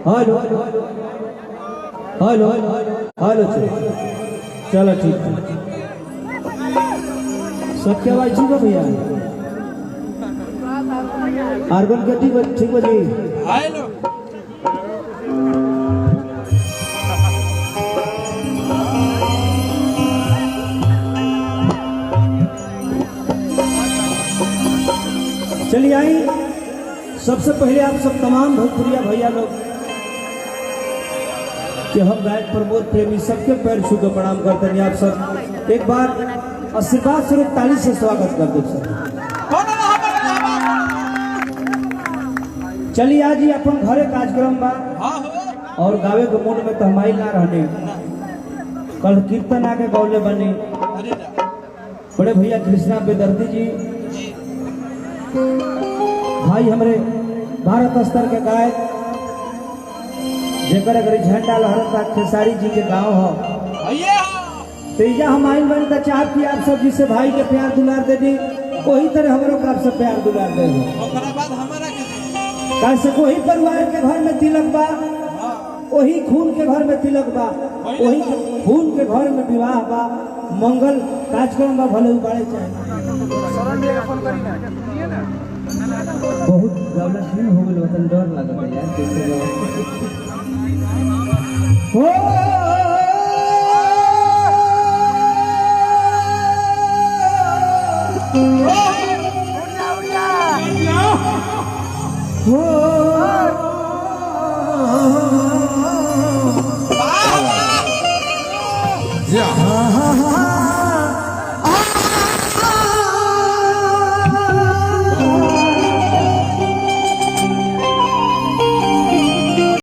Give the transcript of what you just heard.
Hello hello hello चलो ठीक है सत्या भाई ठीक है भैया आर्गन के ठीक है जी हेलो चलिए आई सबसे पहले आप सब तमाम भोजपुरिया भैया लोग कि हम गायक प्रमोद प्रेमी सबके पैर छू के प्रणाम करते हैं। आप सब एक बार आशीर्वाद स्वरूप ताली से स्वागत कर दो सर। चलिए आज ही अपन घरे कार्यक्रम बा और गावे के मूड में तो हम ना रहने कल कीर्तन आके गौले बने बड़े भैया कृष्णा बेदर्दी जी भाई हमारे भारत स्तर के गायक जेकर अगर झंडा लहरता खेसारी जी के गांव हो तेजा हम आइल बन तो चाहत कि आप सब जिसे भाई के प्यार दुलार दे दी वही तरह हमरों का आप सब प्यार दुलार दे कैसे कोई परिवार के घर में तिलक बा वही खून के घर में तिलक बा वही खून के घर में विवाह बा मंगल कार्यक्रम बा भले उबाड़े चाहे बहुत गलत हो गई वतन डर लगा यार कैसे हो हो